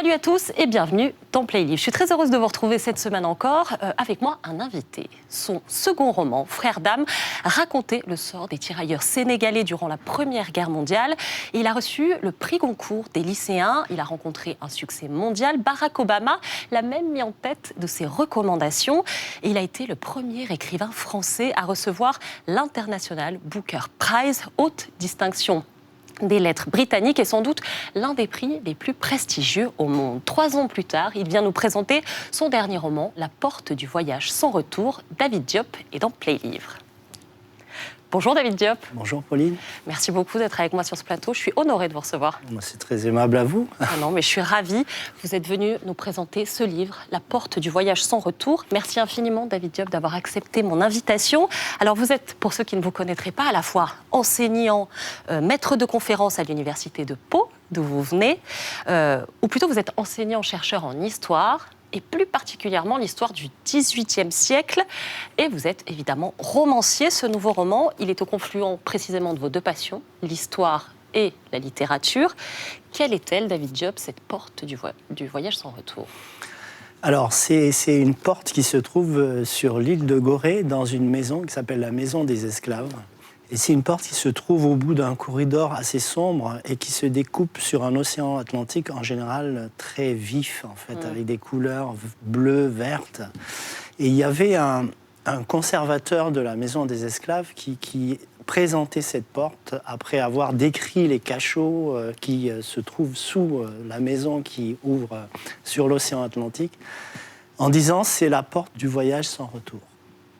Salut à tous et bienvenue dans Playlivre. Je suis très heureuse de vous retrouver cette semaine encore. Avec moi, un invité. Son second roman, Frères d'âme, racontait le sort des tirailleurs sénégalais durant la Première Guerre mondiale. Il a reçu le prix Goncourt des lycéens. Il a rencontré un succès mondial. Barack Obama l'a même mis en tête de ses recommandations. Et il a été le premier écrivain français à recevoir l'International Booker Prize, haute distinction des lettres britanniques et sans doute l'un des prix les plus prestigieux au monde. 3 ans plus tard, il vient nous présenter son dernier roman, La porte du voyage sans retour. David Diop est dans Playlivre. Bonjour David Diop. Bonjour Pauline. Merci beaucoup d'être avec moi sur ce plateau. Je suis honorée de vous recevoir. C'est très aimable à vous. Ah non, mais je suis ravie. Vous êtes venu nous présenter ce livre, La porte du voyage sans retour. Merci infiniment David Diop d'avoir accepté mon invitation. Alors vous êtes, pour ceux qui ne vous connaîtraient pas, à la fois enseignant, maître de conférences à l'université de Pau, d'où vous venez, ou plutôt vous êtes enseignant-chercheur en histoire, et plus particulièrement l'histoire du XVIIIe siècle. Et vous êtes évidemment romancier. Ce nouveau roman, il est au confluent précisément de vos deux passions, l'histoire et la littérature. Quelle est-elle, David Diop, cette porte du voyage sans retour ? Alors, c'est une porte qui se trouve sur l'île de Gorée, dans une maison qui s'appelle la Maison des Esclaves. Et c'est une porte qui se trouve au bout d'un corridor assez sombre et qui se découpe sur un océan Atlantique, en général très vif, en fait, avec des couleurs bleues, vertes. Et il y avait un conservateur de la Maison des Esclaves qui présentait cette porte après avoir décrit les cachots qui se trouvent sous la maison qui ouvre sur l'océan Atlantique, en disant « c'est la porte du voyage sans retour ».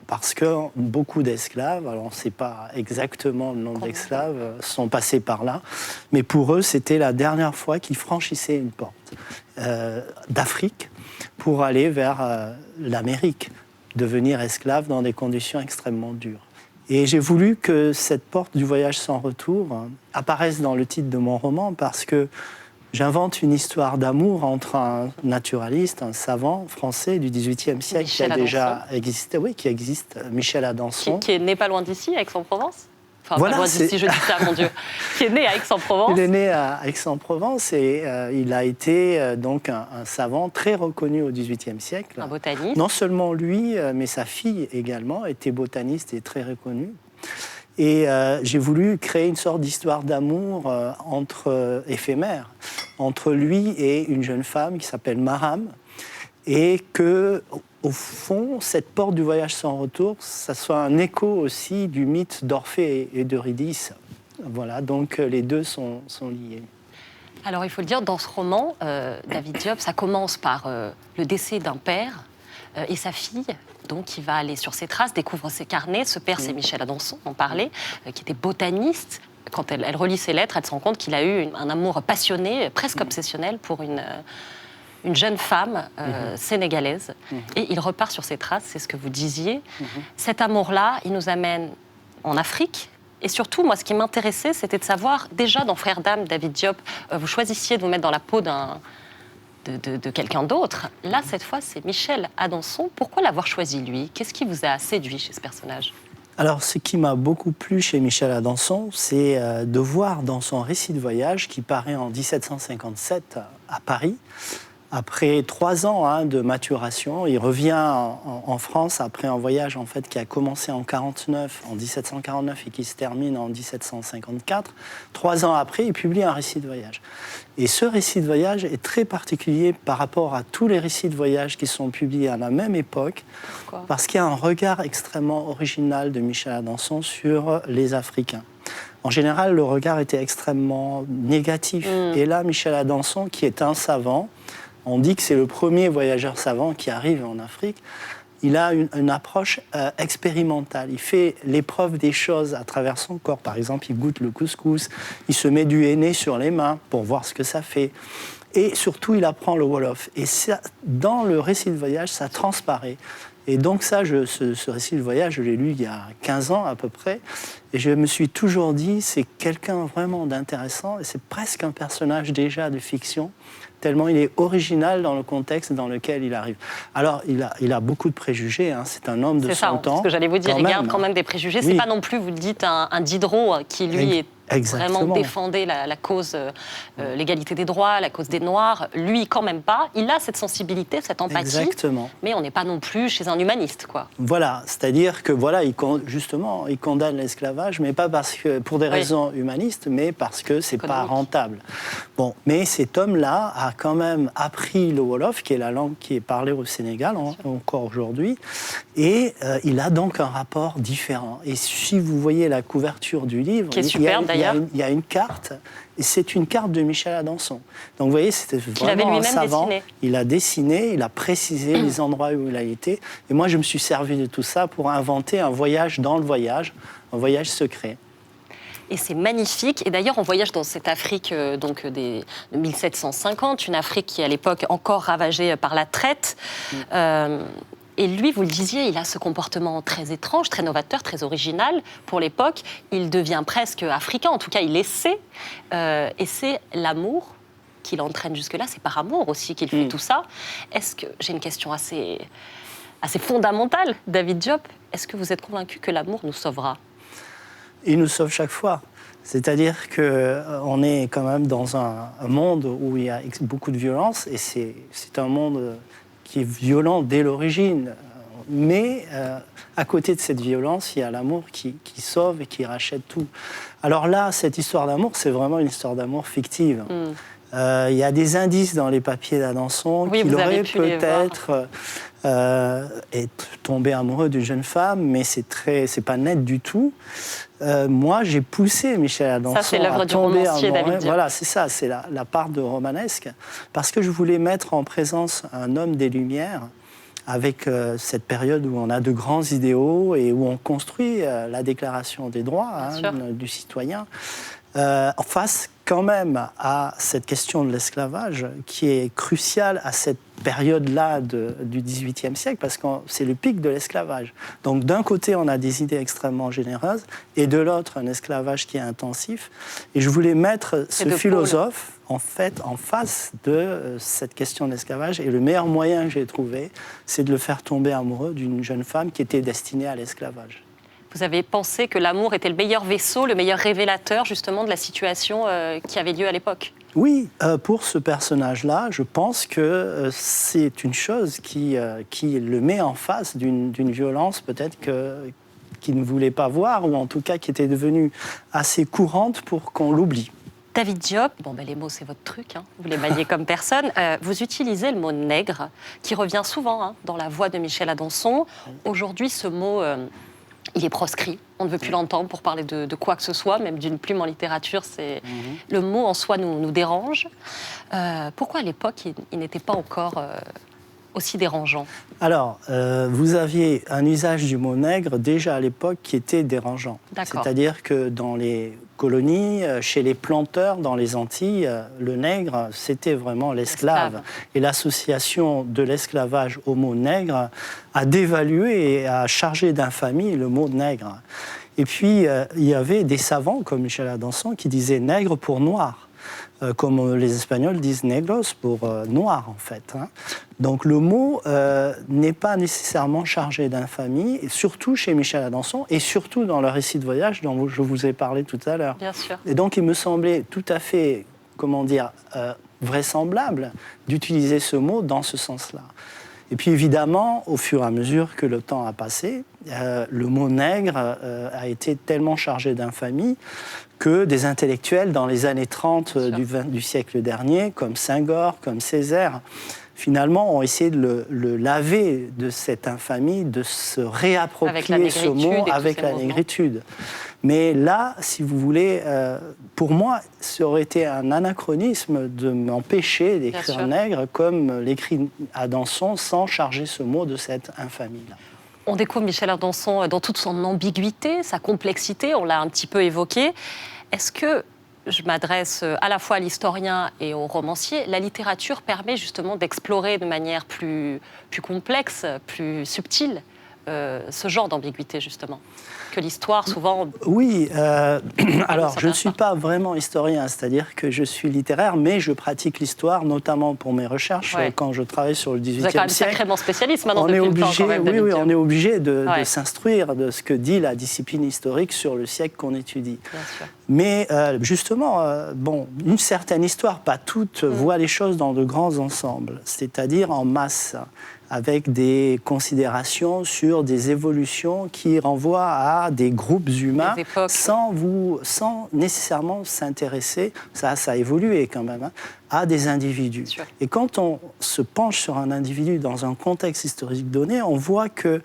Parce que beaucoup d'esclaves, alors on ne sait pas exactement le nombre d'esclaves, sont passés par là, mais pour eux, c'était la dernière fois qu'ils franchissaient une porte d'Afrique pour aller vers l'Amérique, devenir esclaves dans des conditions extrêmement dures. Et j'ai voulu que cette porte du voyage sans retour apparaisse dans le titre de mon roman parce que j'invente une histoire d'amour entre un naturaliste, un savant français du XVIIIe siècle Michel qui a déjà existé, qui existe, Michel Adanson. Qui est né pas loin d'ici, à Aix-en-Provence. Enfin, voilà, pas loin d'ici, je dis ça, mon Dieu. Qui est né à Aix-en-Provence. Il est né à Aix-en-Provence et il a été donc un savant très reconnu au XVIIIe siècle. Un botaniste. Non seulement lui, mais sa fille également était botaniste et très reconnue. Et j'ai voulu créer une sorte d'histoire d'amour éphémère entre lui et une jeune femme qui s'appelle Maram. Et que, au fond, cette porte du voyage sans retour, ça soit un écho aussi du mythe d'Orphée et d'Eurydice. Voilà, donc les deux sont liés. Alors, il faut le dire, dans ce roman, David Diop, ça commence par le décès d'un père et sa fille, donc, qui va aller sur ses traces, découvre ses carnets. Ce père, c'est Michel Adanson, on parlait, qui était botaniste. Quand elle relit ses lettres, elle se rend compte qu'il a eu un amour passionné, presque obsessionnel, pour une jeune femme sénégalaise. Et il repart sur ses traces, c'est ce que vous disiez. Cet amour-là, il nous amène en Afrique. Et surtout, moi, ce qui m'intéressait, c'était de savoir, déjà dans Frères d'âme, David Diop, vous choisissiez de vous mettre dans la peau de quelqu'un d'autre. Là, cette fois, c'est Michel Adanson. Pourquoi l'avoir choisi, lui ? Qu'est-ce qui vous a séduit chez ce personnage ? Alors, ce qui m'a beaucoup plu chez Michel Adanson, c'est de voir dans son récit de voyage, qui paraît en 1757 à Paris, après 3 ans de maturation, il revient en France après un voyage en fait, qui a commencé en 1749 et qui se termine en 1754. 3 ans après, il publie un récit de voyage. Et ce récit de voyage est très particulier par rapport à tous les récits de voyage qui sont publiés à la même époque. Pourquoi ? Parce qu'il y a un regard extrêmement original de Michel Adanson sur les Africains. En général, le regard était extrêmement négatif. Et là, Michel Adanson, qui est un savant, on dit que c'est le premier voyageur savant qui arrive en Afrique. Il a une approche expérimentale. Il fait l'épreuve des choses à travers son corps. Par exemple, il goûte le couscous, il se met du henné sur les mains pour voir ce que ça fait. Et surtout, il apprend le Wolof. Et ça, dans le récit de voyage, ça transparaît. Et donc ça, ce récit de voyage, je l'ai lu il y a 15 ans à peu près. Et je me suis toujours dit, c'est quelqu'un vraiment d'intéressant. Et c'est presque un personnage déjà de fiction, tellement il est original dans le contexte dans lequel il arrive. Alors, il a beaucoup de préjugés, hein. C'est un homme de son temps. C'est ça, ce que j'allais vous dire, il garde quand même des préjugés. Oui. C'est pas non plus, vous le dites, un Diderot qui, lui, est Exactement. vraiment défendait la cause, l'égalité des droits, la cause des Noirs. Lui, quand même pas. Il a cette sensibilité, cette empathie. Exactement. Mais on n'est pas non plus chez un humaniste, quoi. Voilà, c'est-à-dire que voilà, il condamne l'esclavage, mais pas parce que pour des raisons humanistes, mais parce que c'est pas rentable. Bon, mais cet homme-là a quand même appris le Wolof, qui est la langue qui est parlée au Sénégal encore aujourd'hui, et il a donc un rapport différent. Et si vous voyez la couverture du livre, qui est superbe d'ailleurs, il y a une carte. Et c'est une carte de Michel Adanson. Donc vous voyez, c'était vraiment un savant. Dessiné. Il a dessiné, il a précisé les endroits où il a été. Et moi, je me suis servi de tout ça pour inventer un voyage dans le voyage, un voyage secret. Et c'est magnifique. Et d'ailleurs, on voyage dans cette Afrique de 1750, une Afrique qui est à l'époque encore ravagée par la traite. Et lui, vous le disiez, il a ce comportement très étrange, très novateur, très original pour l'époque. Il devient presque africain, en tout cas, il essaie. Et c'est l'amour qui l'entraîne jusque-là. C'est par amour aussi qu'il fait tout ça. Est-ce que, j'ai une question assez fondamentale, David Diop, est-ce que vous êtes convaincu que l'amour nous sauvera ? Il nous sauve chaque fois. C'est-à-dire qu'on est quand même dans un monde où il y a beaucoup de violence, et c'est un monde qui est violent dès l'origine. Mais à côté de cette violence, il y a l'amour qui sauve et qui rachète tout. Alors là, cette histoire d'amour, c'est vraiment une histoire d'amour fictive. Il y a des indices dans les papiers d'Adanson qu'il aurait peut-être tombé amoureux d'une jeune femme, mais c'est pas net du tout. Moi, j'ai poussé Michel Adanson ça, c'est l'œuvre du romancier David Diop. Voilà, c'est ça, c'est la part de romanesque, parce que je voulais mettre en présence un homme des Lumières, avec cette période où on a de grands idéaux et où on construit la Déclaration des droits du citoyen, face quand même à cette question de l'esclavage qui est cruciale à cette période-là du XVIIIe siècle, parce que c'est le pic de l'esclavage. Donc d'un côté, on a des idées extrêmement généreuses, et de l'autre, un esclavage qui est intensif. Et je voulais mettre ce philosophe, en fait, en face de cette question de l'esclavage. Et le meilleur moyen que j'ai trouvé, c'est de le faire tomber amoureux d'une jeune femme qui était destinée à l'esclavage. Vous avez pensé que l'amour était le meilleur vaisseau, le meilleur révélateur justement de la situation qui avait lieu à l'époque ? Oui, pour ce personnage-là, je pense que c'est une chose qui le met en face d'une violence peut-être qu'il ne voulait pas voir, ou en tout cas qui était devenue assez courante pour qu'on l'oublie. David Diop, les mots c'est votre truc, vous les maniez comme personne. Vous utilisez le mot nègre, qui revient souvent dans la voix de Michel Adanson. Aujourd'hui, ce mot... il est proscrit, on ne veut plus l'entendre pour parler de quoi que ce soit, même d'une plume en littérature. Le mot en soi nous dérange. Pourquoi à l'époque il n'était pas encore aussi dérangeant ? Alors, vous aviez un usage du mot nègre déjà à l'époque qui était dérangeant. D'accord. C'est-à-dire que dans les colonies, chez les planteurs dans les Antilles, le nègre, c'était vraiment l'esclave. Et l'association de l'esclavage au mot nègre a dévalué et a chargé d'infamie le mot nègre. Et puis, il y avait des savants comme Michel Adanson qui disaient nègre pour noir. Comme les Espagnols disent negros pour noir, en fait. Donc le mot n'est pas nécessairement chargé d'infamie, surtout chez Michel Adanson, et surtout dans le récit de voyage dont je vous ai parlé tout à l'heure. Bien sûr. Et donc il me semblait tout à fait, vraisemblable d'utiliser ce mot dans ce sens-là. Et puis évidemment, au fur et à mesure que le temps a passé, le mot nègre a été tellement chargé d'infamie que des intellectuels dans les années 30 du siècle dernier, comme Senghor, comme Césaire, finalement ont essayé de le laver de cette infamie, de se réapproprier ce mot avec la négritude. Mais là, si vous voulez, pour moi, ça aurait été un anachronisme de m'empêcher d'écrire nègre comme l'écrit Adanson sans charger ce mot de cette infamie-là. On découvre Michel Adanson dans toute son ambiguïté, sa complexité, on l'a un petit peu évoqué. Est-ce que, je m'adresse à la fois à l'historien et au romancier, la littérature permet justement d'explorer de manière plus complexe, plus subtile, ce genre d'ambiguïté justement ? Que l'histoire, souvent... Oui, alors je ne suis pas vraiment historien, c'est-à-dire que je suis littéraire, mais je pratique l'histoire, notamment pour mes recherches, quand je travaille sur le XVIIIe siècle. Vous êtes quand même sacrément spécialiste maintenant depuis le temps, quand même, on est obligé de s'instruire de ce que dit la discipline historique sur le siècle qu'on étudie. Bien sûr. Mais justement, bon, une certaine histoire, pas toute, voit les choses dans de grands ensembles, c'est-à-dire en masse, avec des considérations sur des évolutions qui renvoient à des groupes humains sans nécessairement s'intéresser, ça a évolué quand même, hein, à des individus. Sûr. Et quand on se penche sur un individu dans un contexte historique donné, on voit que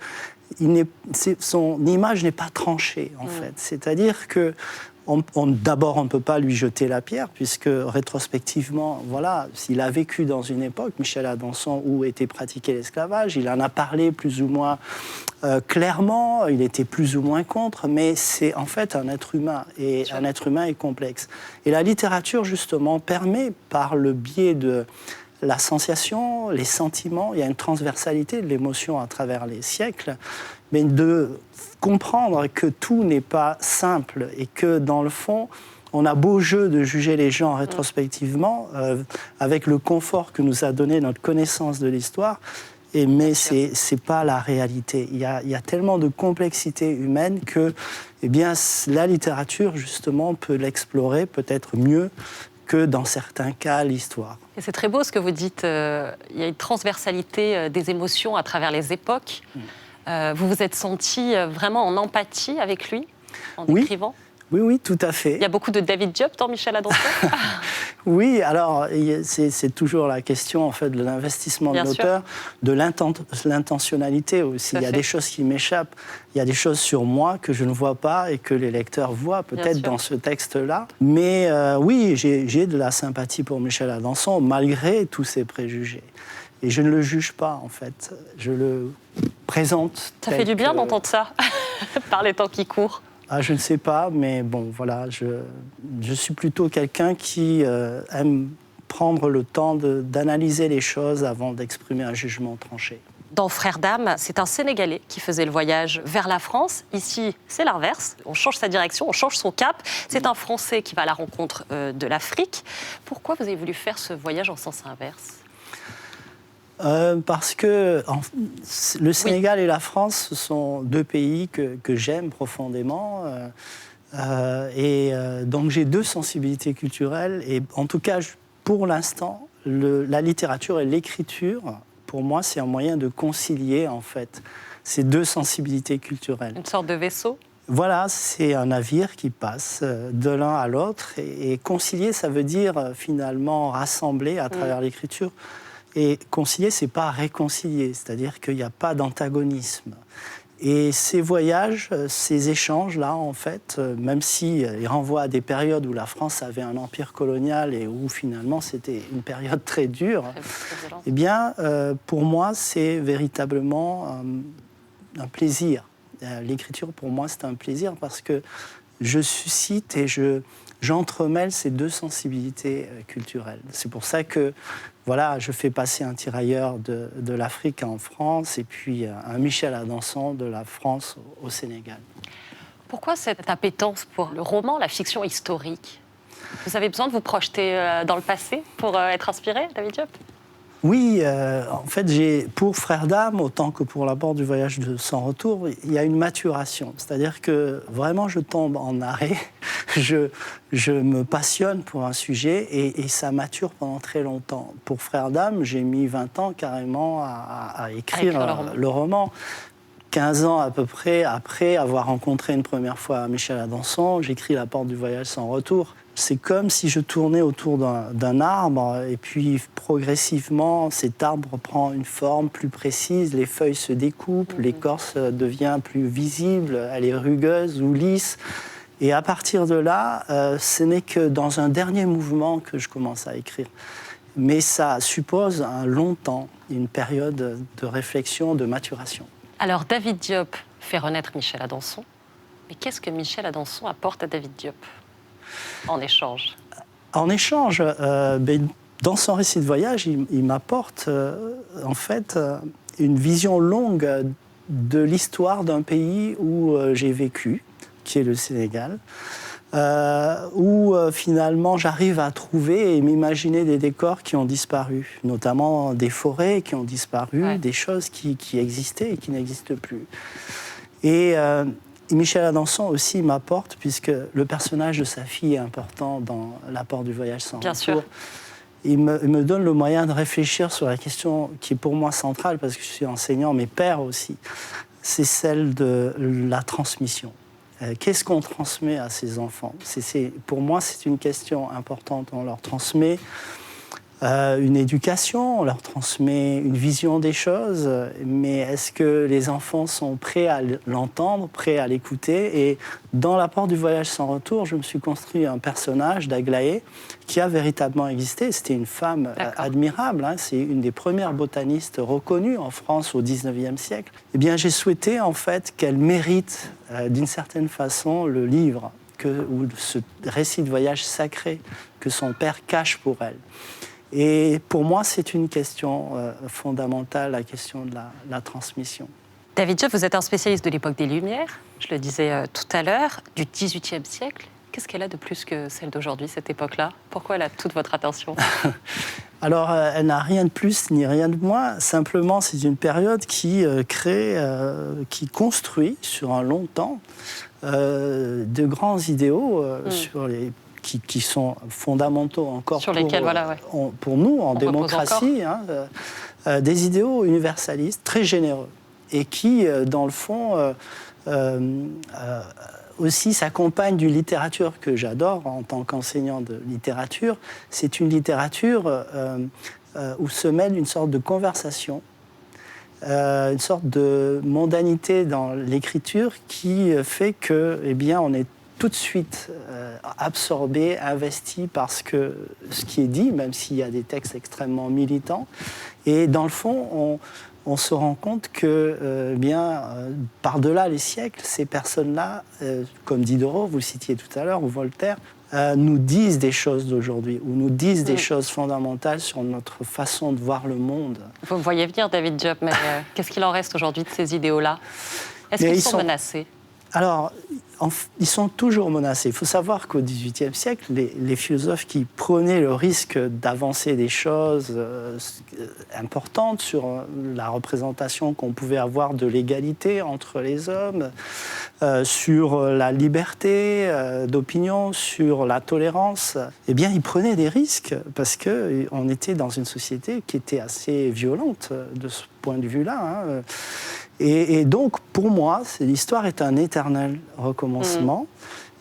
son image n'est pas tranchée, en fait. C'est-à-dire que d'abord, on ne peut pas lui jeter la pierre, puisque rétrospectivement, voilà, s'il a vécu dans une époque, Michel Adanson, où était pratiqué l'esclavage, il en a parlé plus ou moins clairement, il était plus ou moins contre, mais c'est en fait un être humain, et un être humain est complexe. Et la littérature, justement, permet, par le biais de la sensation, les sentiments, il y a une transversalité de l'émotion à travers les siècles, mais de comprendre que tout n'est pas simple et que, dans le fond, on a beau jeu de juger les gens rétrospectivement, avec le confort que nous a donné notre connaissance de l'histoire, mais ce n'est pas la réalité. Il y a tellement de complexité humaine que eh bien, la littérature, justement, peut l'explorer peut-être mieux que, dans certains cas, l'histoire. Et c'est très beau ce que vous dites. Il y a une transversalité des émotions à travers les époques. Vous vous êtes senti vraiment en empathie avec lui, en décrivant ? Oui, tout à fait. Il y a beaucoup de David Diop dans Michel Adanson. Oui, alors c'est toujours la question en fait de l'investissement de l'auteur, de l'intentionnalité aussi. Il y a des choses qui m'échappent, il y a des choses sur moi que je ne vois pas et que les lecteurs voient peut-être dans ce texte-là. Mais oui, j'ai de la sympathie pour Michel Adanson malgré tous ses préjugés. Et je ne le juge pas en fait, je le présente. Ça fait du bien d'entendre ça, par les temps qui courent. Ah, je ne sais pas, mais bon, voilà, je suis plutôt quelqu'un qui aime prendre le temps d'analyser les choses avant d'exprimer un jugement tranché. Dans Frères d'âme, c'est un Sénégalais qui faisait le voyage vers la France. Ici, c'est l'inverse. On change sa direction, on change son cap. C'est un Français qui va à la rencontre de l'Afrique. Pourquoi vous avez voulu faire ce voyage en sens inverse ? Parce que le Sénégal et la France, ce sont deux pays que j'aime profondément. Donc j'ai deux sensibilités culturelles. Et en tout cas, pour l'instant, la littérature et l'écriture, pour moi, c'est un moyen de concilier, en fait, ces deux sensibilités culturelles. Une sorte de vaisseau ? Voilà, c'est un navire qui passe de l'un à l'autre. Et concilier, ça veut dire finalement rassembler à travers l'écriture. Et concilier, ce n'est pas réconcilier, c'est-à-dire qu'il n'y a pas d'antagonisme. Et ces voyages, ces échanges-là, en fait, même s'ils renvoient à des périodes où la France avait un empire colonial et où finalement c'était une période très dure, eh bien, pour moi, c'est véritablement un plaisir. L'écriture, pour moi, c'est un plaisir parce que je suscite et j'entremêle ces deux sensibilités culturelles. C'est pour ça que voilà, je fais passer un tirailleur de l'Afrique en France et puis un Michel Adanson de la France au Sénégal. Pourquoi cette appétence pour le roman, la fiction historique ? Vous avez besoin de vous projeter dans le passé pour être inspiré, David Diop ? Oui, en fait, pour Frères d'âme, autant que pour l'abord du voyage sans retour, il y a une maturation. C'est-à-dire que vraiment, je tombe en arrêt, je me passionne pour un sujet et ça mature pendant très longtemps. Pour Frères d'âme, j'ai mis 20 ans carrément à écrire le roman. 15 ans à peu près après avoir rencontré une première fois Michel Adanson, j'écris La Porte du voyage sans retour. C'est comme si je tournais autour d'un arbre et puis progressivement, cet arbre prend une forme plus précise, les feuilles se découpent, l'écorce devient plus visible, elle est rugueuse ou lisse. Et à partir de là, ce n'est que dans un dernier mouvement que je commence à écrire. Mais ça suppose un long temps, une période de réflexion, de maturation. Alors David Diop fait renaître Michel Adanson. Mais qu'est-ce que Michel Adanson apporte à David Diop ? En échange. En échange, dans son récit de voyage, il m'apporte en fait une vision longue de l'histoire d'un pays où j'ai vécu, qui est le Sénégal, où finalement j'arrive à trouver et m'imaginer des décors qui ont disparu, notamment des forêts qui ont disparu, des choses qui existaient et qui n'existent plus. Et Et Michel Adanson aussi m'apporte, puisque le personnage de sa fille est important dans l'apport du voyage sans Bien retour. sûr. Il me donne le moyen de réfléchir sur la question qui est pour moi centrale, parce que je suis enseignant, mais père aussi. C'est celle de la transmission. Qu'est-ce qu'on transmet à ces enfants ? Pour moi, c'est une question importante. On leur transmet une éducation, on leur transmet une vision des choses, mais est-ce que les enfants sont prêts à l'entendre, prêts à l'écouter ? Et dans l'apport du voyage sans retour, je me suis construit un personnage d'Aglaé qui a véritablement existé. C'était une femme admirable, hein. C'est une des premières botanistes reconnues en France au XIXe siècle. Eh bien, j'ai souhaité en fait qu'elle mérite d'une certaine façon le livre ou ce récit de voyage sacré que son père cache pour elle. Et pour moi, c'est une question fondamentale, la question de la transmission. David Diop, vous êtes un spécialiste de l'époque des Lumières, je le disais tout à l'heure, du XVIIIe siècle. Qu'est-ce qu'elle a de plus que celle d'aujourd'hui, cette époque-là ? Pourquoi elle a toute votre attention ? Alors, elle n'a rien de plus ni rien de moins. Simplement, c'est une période qui qui construit sur un long temps de grands idéaux qui sont fondamentaux encore sur lesquels, pour nous, en démocratie, des idéaux universalistes très généreux et qui, dans le fond, aussi s'accompagnent d'une littérature que j'adore en tant qu'enseignant de littérature. C'est une littérature où se mêle une sorte de conversation, une sorte de mondanité dans l'écriture qui fait que, eh bien, on est tout de suite absorbé, investi par ce qui est dit, même s'il y a des textes extrêmement militants. Et dans le fond, on se rend compte que, par-delà les siècles, ces personnes-là, comme Diderot, vous le citiez tout à l'heure, ou Voltaire, nous disent des choses d'aujourd'hui, ou nous disent des choses fondamentales sur notre façon de voir le monde. Vous me voyez venir, David Diop, mais qu'est-ce qu'il en reste aujourd'hui de ces idéaux-là ? Est-ce qu'ils sont menacés ? Alors, ils sont toujours menacés. Il faut savoir qu'au XVIIIe siècle, les philosophes qui prenaient le risque d'avancer des choses importantes sur la représentation qu'on pouvait avoir de l'égalité entre les hommes, sur la liberté d'opinion, sur la tolérance, eh bien, ils prenaient des risques parce qu'on était dans une société qui était assez violente de ce point de vue-là, hein. Et donc, pour moi, l'histoire est un éternel recommencement.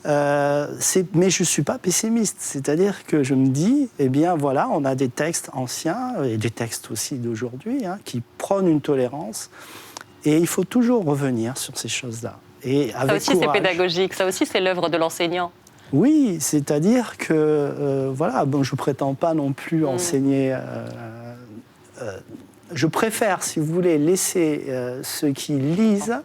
Mais je ne suis pas pessimiste. C'est-à-dire que je me dis, eh bien voilà, on a des textes anciens, et des textes aussi d'aujourd'hui, hein, qui prônent une tolérance. Et il faut toujours revenir sur ces choses-là. Et avec ça aussi, courage. C'est pédagogique. Ça aussi, c'est l'œuvre de l'enseignant. Oui, c'est-à-dire que, voilà, bon, je ne prétends pas non plus enseigner... je préfère, si vous voulez, laisser ceux qui lisent,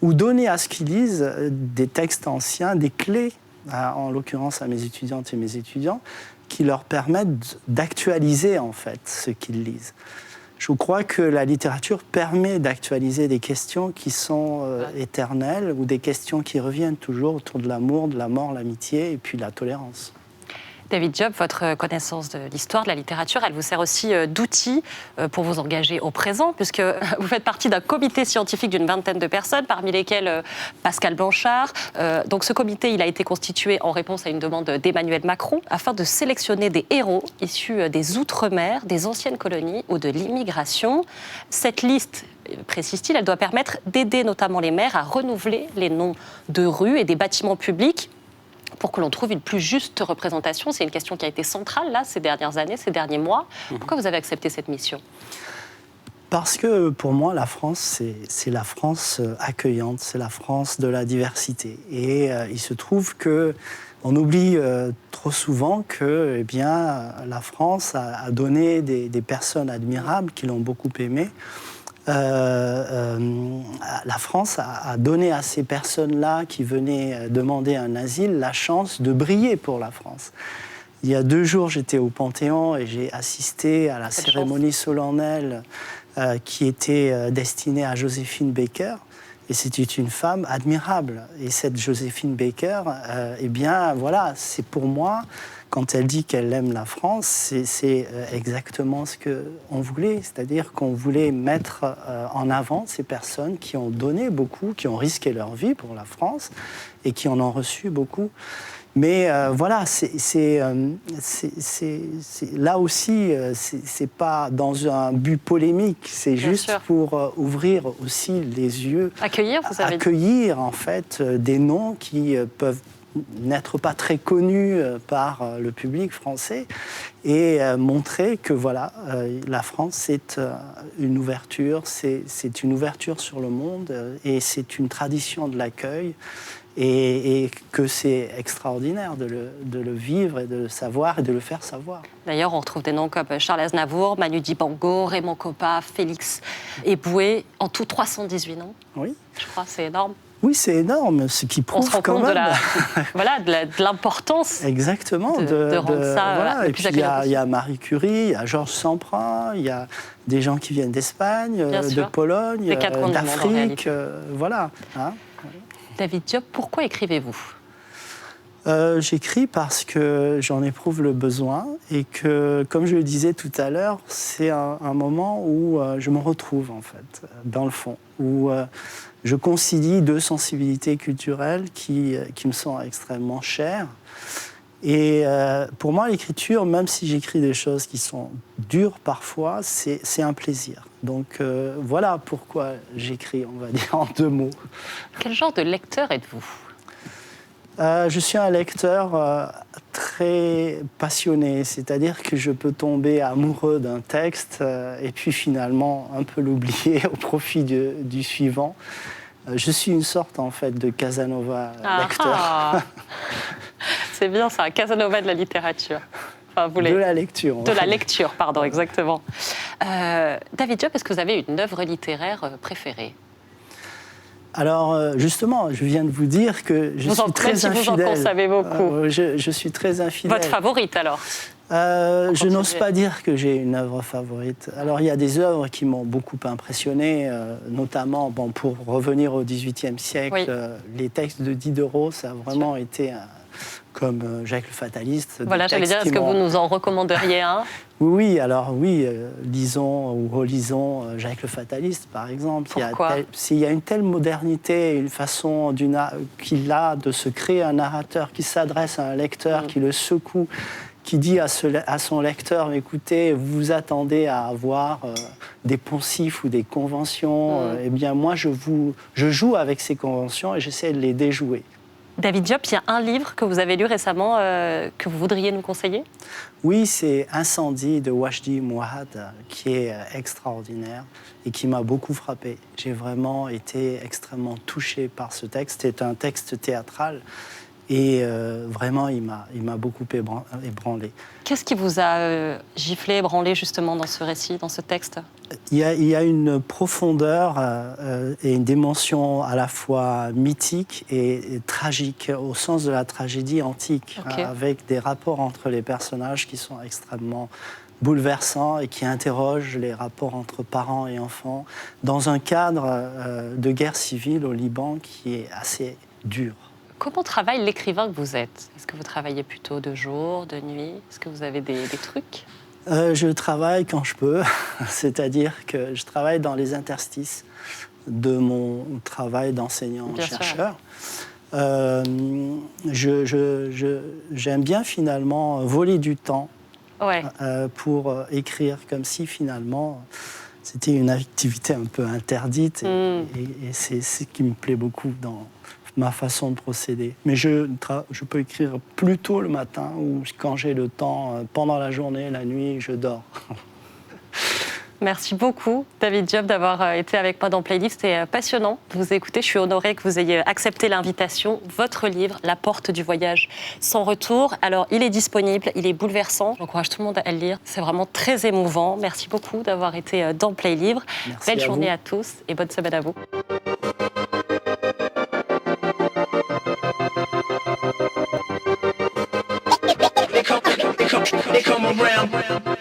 ou donner à ceux qui lisent des textes anciens, des clés, en l'occurrence à mes étudiantes et mes étudiants, qui leur permettent d'actualiser, en fait, ce qu'ils lisent. Je crois que la littérature permet d'actualiser des questions qui sont éternelles, ou des questions qui reviennent toujours autour de l'amour, de la mort, l'amitié, et puis la tolérance. David Diop, votre connaissance de l'histoire, de la littérature, elle vous sert aussi d'outil pour vous engager au présent, puisque vous faites partie d'un comité scientifique d'une 20aine de personnes, parmi lesquelles Pascal Blanchard. Donc ce comité, il a été constitué en réponse à une demande d'Emmanuel Macron, afin de sélectionner des héros issus des Outre-mer, des anciennes colonies ou de l'immigration. Cette liste, précise-t-il, elle doit permettre d'aider notamment les maires à renouveler les noms de rues et des bâtiments publics, pour que l'on trouve une plus juste représentation. C'est une question qui a été centrale, là, ces dernières années, ces derniers mois. Pourquoi vous avez accepté cette mission ? Parce que, pour moi, la France, c'est la France accueillante, c'est la France de la diversité. Et il se trouve qu'on oublie trop souvent que, eh bien, la France a donné des personnes admirables qui l'ont beaucoup aimée. La France a donné à ces personnes-là qui venaient demander un asile la chance de briller pour la France. Il y a 2 jours, j'étais au Panthéon et j'ai assisté à la cérémonie solennelle qui était destinée à Joséphine Baker. Et c'était une femme admirable. Et cette Joséphine Baker, eh bien, voilà, c'est pour moi, quand elle dit qu'elle aime la France, c'est exactement ce qu'on voulait. C'est-à-dire qu'on voulait mettre en avant ces personnes qui ont donné beaucoup, qui ont risqué leur vie pour la France et qui en ont reçu beaucoup. Mais voilà, là aussi, c'est pas dans un but polémique, c'est juste pour ouvrir aussi les yeux. Accueillir en fait des noms qui peuvent n'être pas très connus par le public français et montrer que voilà, la France c'est une ouverture, c'est une ouverture sur le monde et c'est une tradition de l'accueil. Et que c'est extraordinaire de le vivre et de le savoir et de le faire savoir. D'ailleurs, on retrouve des noms comme Charles Aznavour, Manu Dibango, Raymond Coppa, Félix Eboué, en tout 318 noms. Oui. Je crois, c'est énorme. Oui, c'est énorme, ce qui prouve quand même... de l'importance. Exactement. De rendre ça voilà. le plus agréable possible. Il y a Marie Curie, il y a Georges Semprin, il y a des gens qui viennent d'Espagne, de Pologne, d'Afrique, voilà. Hein. David Diop, pourquoi écrivez-vous ? J'écris parce que j'en éprouve le besoin et que, comme je le disais tout à l'heure, c'est un moment où je me retrouve, en fait, dans le fond, où je concilie deux sensibilités culturelles qui me sont extrêmement chères. Et pour moi, l'écriture, même si j'écris des choses qui sont dures parfois, c'est un plaisir. Donc voilà pourquoi j'écris, on va dire, en 2 mots. Quel genre de lecteur êtes-vous ? Je suis un lecteur très passionné, c'est-à-dire que je peux tomber amoureux d'un texte et puis finalement un peu l'oublier au profit du suivant. Je suis une sorte, en fait, de Casanova lecteur. C'est bien ça, Casanova de la littérature. Enfin, de la lecture. De la lecture, pardon, exactement. David Diop, est-ce que vous avez une œuvre littéraire préférée ? Alors, justement, je viens de vous dire que je suis très infidèle. Vous en savez beaucoup. Je suis très infidèle. Votre favorite, alors ? Je n'ose pas dire que j'ai une œuvre favorite. Alors, il y a des œuvres qui m'ont beaucoup impressionné, notamment, pour revenir au XVIIIe siècle, les textes de Diderot, ça a vraiment été, comme Jacques le Fataliste. Voilà, j'allais dire, est-ce que vous nous en recommanderiez un ? Oui, lisons ou relisons Jacques le Fataliste, par exemple. Pourquoi ? Il y a une telle modernité, une façon qu'il a de se créer un narrateur qui s'adresse à un lecteur, qui le secoue, qui dit à son lecteur, écoutez, vous vous attendez à avoir des poncifs ou des conventions, eh bien moi je joue avec ces conventions et j'essaie de les déjouer. David Diop, il y a un livre que vous avez lu récemment que vous voudriez nous conseiller ? Oui, c'est Incendie de Wajdi Mouawad, qui est extraordinaire et qui m'a beaucoup frappé. J'ai vraiment été extrêmement touché par ce texte. C'est un texte théâtral. Et vraiment, il m'a beaucoup ébranlé. Qu'est-ce qui vous a giflé, ébranlé justement dans ce récit, dans ce texte ? Il y a une profondeur et une dimension à la fois mythique et tragique, au sens de la tragédie antique, avec des rapports entre les personnages qui sont extrêmement bouleversants et qui interrogent les rapports entre parents et enfants dans un cadre de guerre civile au Liban qui est assez dur. Comment travaille l'écrivain que vous êtes ? Est-ce que vous travaillez plutôt de jour, de nuit ? Est-ce que vous avez des trucs ? Je travaille quand je peux, c'est-à-dire que je travaille dans les interstices de mon travail d'enseignant-chercheur. J'aime bien finalement voler du temps pour écrire, comme si finalement c'était une activité un peu interdite et c'est ce qui me plaît beaucoup dans ma façon de procéder. Mais je peux écrire plus tôt le matin ou quand j'ai le temps, pendant la journée, la nuit, je dors. Merci beaucoup, David Diop, d'avoir été avec moi dans Playlist. C'était passionnant de vous écouter. Je suis honorée que vous ayez accepté l'invitation. Votre livre, La porte du voyage sans retour. Alors, il est disponible, il est bouleversant. J'encourage tout le monde à le lire. C'est vraiment très émouvant. Merci beaucoup d'avoir été dans Playlivre. Belle journée à tous et bonne semaine à vous. They come around.